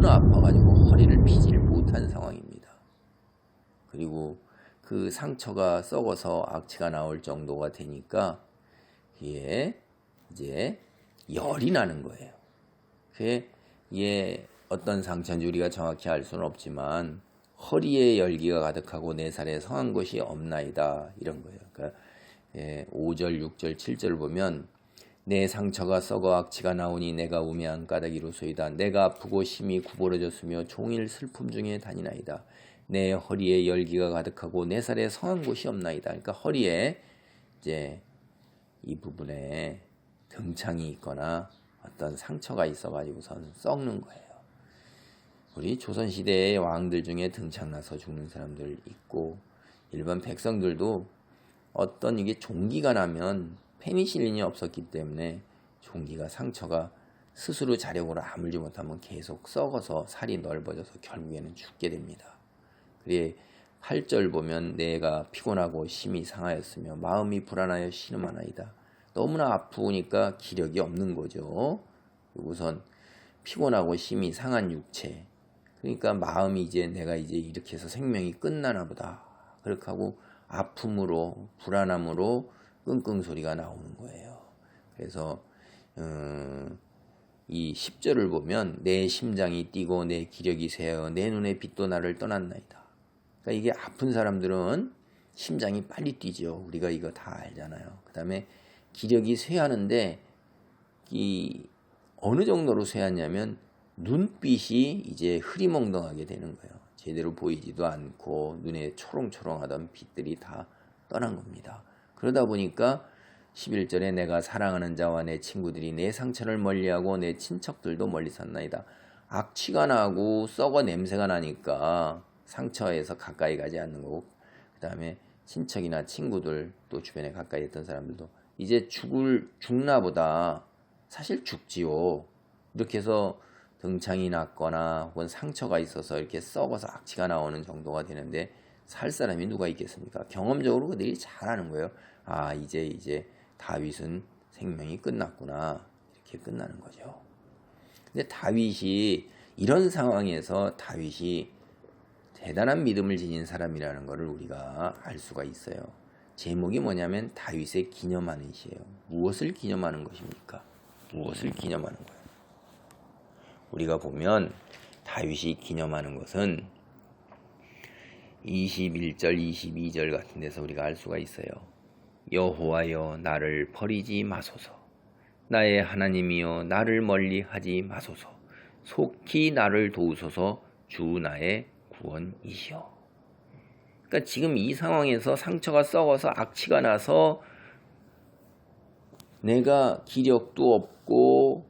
너무나 아파가지고 허리를 펴질 못한 상황입니다. 그리고 그 상처가 썩어서 악취가 나올 정도가 되니까 이게 이제 열이 나는 거예요. 그게 이게 어떤 상처인지 우리가 정확히 알 수는 없지만 허리에 열기가 가득하고 내 살에 성한 곳이 없나이다 이런 거예요. 그러니까 5절, 6절, 7절 보면 내 상처가 썩어 악취가 나오니 내가 우매한 까닭이로소이다. 내가 아프고 심히 구부러졌으며 종일 슬픔 중에 다니나이다. 내 허리에 열기가 가득하고 내 살에 성한 곳이 없나이다. 그러니까 허리에 이제 이 부분에 등창이 있거나 어떤 상처가 있어가지고선 썩는 거예요. 우리 조선시대의 왕들 중에 등창 나서 죽는 사람들 있고 일반 백성들도 어떤 이게 종기가 나면 페니실린이 없었기 때문에 종기가 상처가 스스로 자력으로 아물지 못하면 계속 썩어서 살이 넓어져서 결국에는 죽게 됩니다. 그래 8절 보면 내가 피곤하고 심히 상하였으며 마음이 불안하여 신음하나이다. 너무나 아프니까 기력이 없는 거죠. 우선 피곤하고 심히 상한 육체. 그러니까 마음이 이제 내가 이제 이렇게 해서 생명이 끝나나 보다. 그렇게 하고 아픔으로 불안함으로 끙끙 소리가 나오는 거예요. 그래서 이 10절을 보면 내 심장이 뛰고 내 기력이 쇠하여 내 눈의 빛도 나를 떠났나이다. 그러니까 이게 아픈 사람들은 심장이 빨리 뛰죠. 우리가 이거 다 알잖아요. 그 다음에 기력이 쇠하는데 이 어느 정도로 쇠하냐면 눈빛이 이제 흐리멍덩하게 되는 거예요. 제대로 보이지도 않고 눈에 초롱초롱하던 빛들이 다 떠난 겁니다. 그러다 보니까 11절에 내가 사랑하는 자와 내 친구들이 내 상처를 멀리하고 내 친척들도 멀리 샀나이다. 악취가 나고 썩어 냄새가 나니까 상처에서 가까이 가지 않는 거고 그 다음에 친척이나 친구들 또 주변에 가까이 있던 사람들도 이제 죽나 보다. 사실 죽지요. 이렇게 해서 등창이 났거나 혹은 상처가 있어서 이렇게 썩어서 악취가 나오는 정도가 되는데 살 사람이 누가 있겠습니까? 경험적으로 그들이 잘 아는 거예요. 아 이제 다윗은 생명이 끝났구나. 이렇게 끝나는 거죠. 근데 다윗이 이런 상황에서 다윗이 대단한 믿음을 지닌 사람이라는 것을 우리가 알 수가 있어요. 제목이 뭐냐면 다윗의 기념하는 시예요. 무엇을 기념하는 것입니까? 무엇을 기념하는 거예요? 우리가 보면 다윗이 기념하는 것은 21절, 22절 같은 데서 우리가 알 수가 있어요. 여호와여 나를 버리지 마소서. 나의 하나님이여 나를 멀리하지 마소서. 속히 나를 도우소서. 주 나의 구원이시여. 그러니까 지금 이 상황에서 상처가 썩어서 악취가 나서 내가 기력도 없고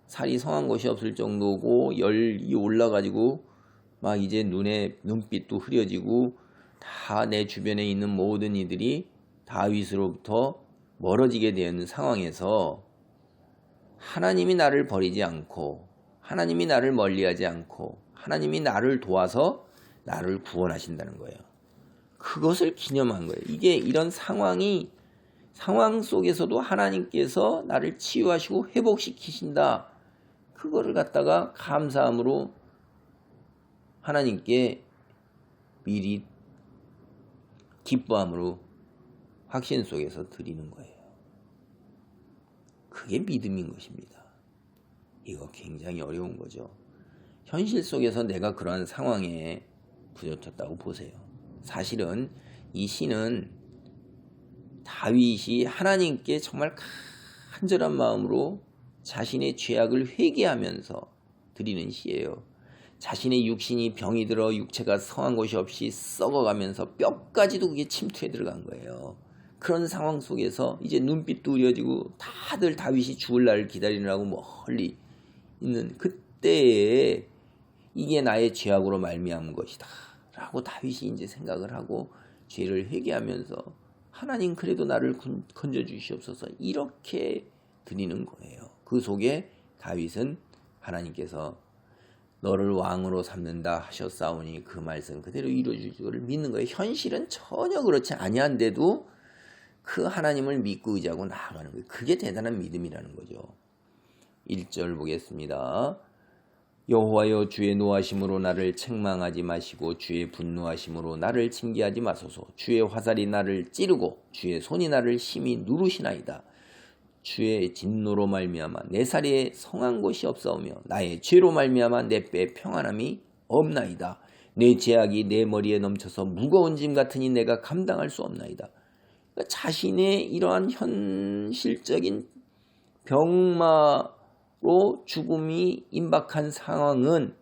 살이 성한 것이 없을 정도고 열이 올라가지고 막 이제 눈빛도 흐려지고 다 내 주변에 있는 모든 이들이 다윗으로부터 멀어지게 되는 상황에서 하나님이 나를 버리지 않고 하나님이 나를 멀리하지 않고 하나님이 나를 도와서 나를 구원하신다는 거예요. 그것을 기념한 거예요. 이게 이런 상황 속에서도 하나님께서 나를 치유하시고 회복시키신다. 그거를 갖다가 감사함으로 하나님께 미리 기뻐함으로 확신 속에서 드리는 거예요. 그게 믿음인 것입니다. 이거 굉장히 어려운 거죠. 현실 속에서 내가 그러한 상황에 부딪혔다고 보세요. 사실은 이 시는 다윗이 하나님께 정말 간절한 마음으로 자신의 죄악을 회개하면서 드리는 시예요. 자신의 육신이 병이 들어 육체가 성한 것이 없이 썩어가면서 뼈까지도 그게 침투해 들어간 거예요. 그런 상황 속에서 이제 눈빛도 우려지고 다들 다윗이 죽을 날을 기다리느라고 멀리 있는 그때에 이게 나의 죄악으로 말미암은 것이다 라고 다윗이 이제 생각을 하고 죄를 회개하면서 하나님 그래도 나를 건져 주시옵소서 이렇게 드리는 거예요. 그 속에 다윗은 하나님께서 너를 왕으로 삼는다 하셨사오니 그 말씀 그대로 이루어주기를 믿는 거예요. 현실은 전혀 그렇지 아니한데도 그 하나님을 믿고 의지하고 나아가는 거예요. 그게 대단한 믿음이라는 거죠. 1절 보겠습니다. 여호와여 주의 노하심으로 나를 책망하지 마시고 주의 분노하심으로 나를 징계하지 마소서. 주의 화살이 나를 찌르고 주의 손이 나를 심히 누르시나이다. 주의 진노로 말미암아 내 살에 성한 곳이 없사오며 나의 죄로 말미암아 내 뼈에 평안함이 없나이다. 내 죄악이 내 머리에 넘쳐서 무거운 짐 같으니 내가 감당할 수 없나이다. 그러니까 자신의 이러한 현실적인 병마로 죽음이 임박한 상황은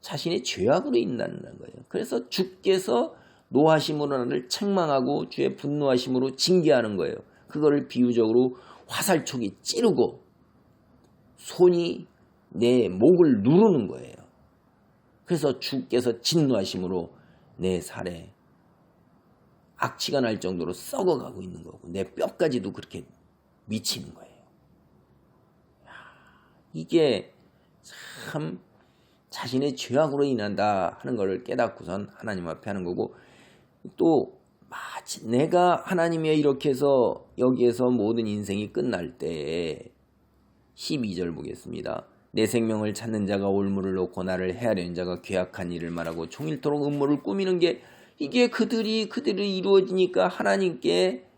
자신의 죄악으로 인한다는 거예요. 그래서 주께서 노하심으로 나를 책망하고 주의 분노하심으로 징계하는 거예요. 그거를 비유적으로 화살촉이 찌르고 손이 내 목을 누르는 거예요. 그래서 주께서 진노하심으로 내 살에 악취가 날 정도로 썩어가고 있는 거고 내 뼈까지도 그렇게 미치는 거예요. 이게 참 자신의 죄악으로 인한다 하는 것을 깨닫고선 하나님 앞에 하는 거고, 또 마치 내가 하나님이여 이렇게 해서 여기에서 모든 인생이 끝날 때 12절 보겠습니다. 내 생명을 찾는 자가 올무를 놓고 나를 해하려는 자가 괴악한 일을 말하고 종일토록 음모를 꾸미는 게, 이게 그들이 이루어지니까 하나님께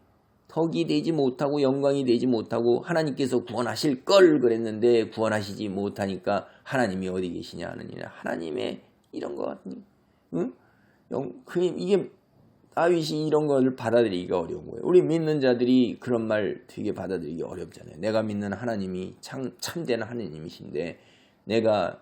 덕이 되지 못하고 영광이 되지 못하고 하나님께서 구원하실 걸 그랬는데 구원하시지 못하니까 하나님이 어디 계시냐 하느니라. 하나님의 이런 거 같니? 응? 이게 다윗이 이런 걸 받아들이기가 어려운 거예요. 우리 믿는 자들이 그런 말 되게 받아들이기 어렵잖아요. 내가 믿는 하나님이 참된 하나님이신데 내가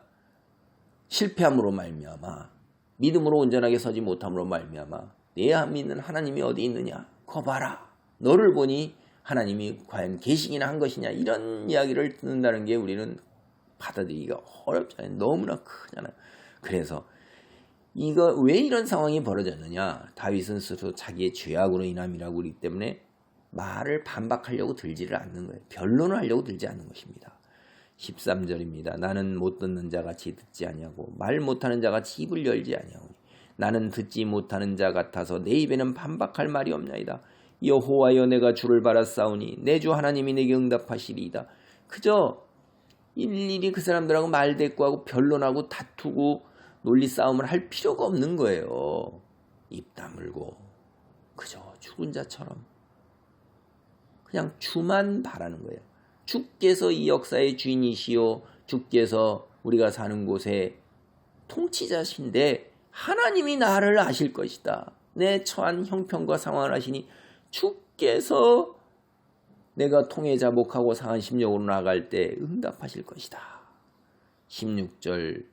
실패함으로 말미암아, 믿음으로 온전하게 서지 못함으로 말미암아 내가 믿는 하나님이 어디 있느냐? 거 봐라. 너를 보니 하나님이 과연 계시기나 한 것이냐? 이런 이야기를 듣는다는 게 우리는 받아들이기가 어렵잖아요. 너무나 크잖아요. 그래서 이거 왜 이런 상황이 벌어졌느냐? 다윗은 스스로 자기의 죄악으로 인함이라고 그러기 때문에 말을 반박하려고 들지를 않는 거예요. 변론을 하려고 들지 않는 것입니다. 13절입니다. 나는 못 듣는 자같이 듣지 아니하고 말 못하는 자같이 입을 열지 아니하오니 나는 듣지 못하는 자 같아서 내 입에는 반박할 말이 없나이다. 여호와여 내가 주를 바라싸우니 내 주 하나님이 내게 응답하시리이다. 그저 일일이 그 사람들하고 말대꾸하고 변론하고 다투고 논리 싸움을 할 필요가 없는 거예요. 입 다물고 그저 죽은 자처럼 그냥 주만 바라는 거예요. 주께서 이 역사의 주인이시요 주께서 우리가 사는 곳의 통치자신데 하나님이 나를 아실 것이다. 내 처한 형편과 상황을 아시니 주께서 내가 통해자복하고 상한 심령으로 나아갈 때 응답하실 것이다. 16절부터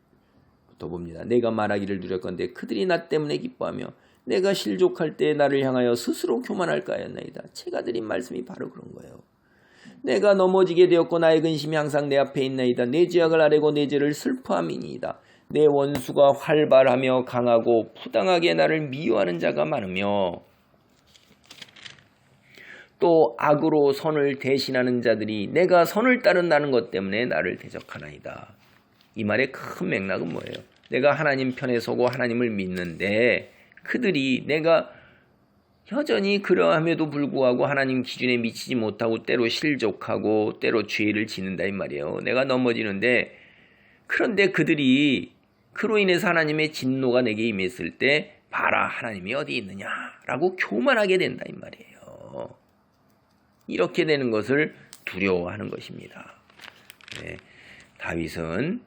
봅니다. 내가 말하기를 두렵건대 그들이 나 때문에 기뻐하며 내가 실족할 때 나를 향하여 스스로 교만할까 하였나이다. 제가 드린 말씀이 바로 그런 거예요. 내가 넘어지게 되었고 나의 근심이 항상 내 앞에 있나이다. 내 죄악을 아뢰고 내 죄를 슬퍼함이니이다. 내 원수가 활발하며 강하고 부당하게 나를 미워하는 자가 많으며 또 악으로 선을 대신하는 자들이 내가 선을 따른다는 것 때문에 나를 대적하나이다. 이 말의 큰 맥락은 뭐예요? 내가 하나님 편에 서고 하나님을 믿는데 그들이 내가 여전히 그러함에도 불구하고 하나님 기준에 미치지 못하고 때로 실족하고 때로 죄를 짓는다 이 말이에요. 내가 넘어지는데 그런데 그들이 그로 인해서 하나님의 진노가 내게 임했을 때 봐라 하나님이 어디 있느냐라고 교만하게 된다 이 말이에요. 이렇게 되는 것을 두려워하는 것입니다. 네, 다윗은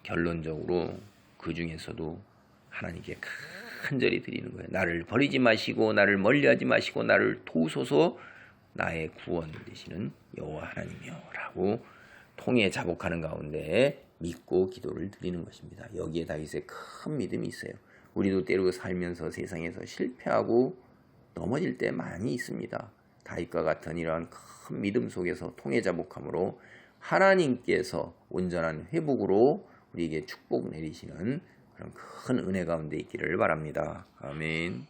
결론적으로 그 중에서도 하나님께 간절히 드리는 거예요. 나를 버리지 마시고 나를 멀리하지 마시고 나를 도우소서 나의 구원 되시는 여호와 하나님이여 라고 통해 자복하는 가운데 믿고 기도를 드리는 것입니다. 여기에 다윗의 큰 믿음이 있어요. 우리도 때로 살면서 세상에서 실패하고 넘어질 때 많이 있습니다. 다윗과 같은 이러한 큰 믿음 속에서 통해 자복함으로 하나님께서 온전한 회복으로 우리에게 축복 내리시는 그런 큰 은혜 가운데 있기를 바랍니다. 아멘.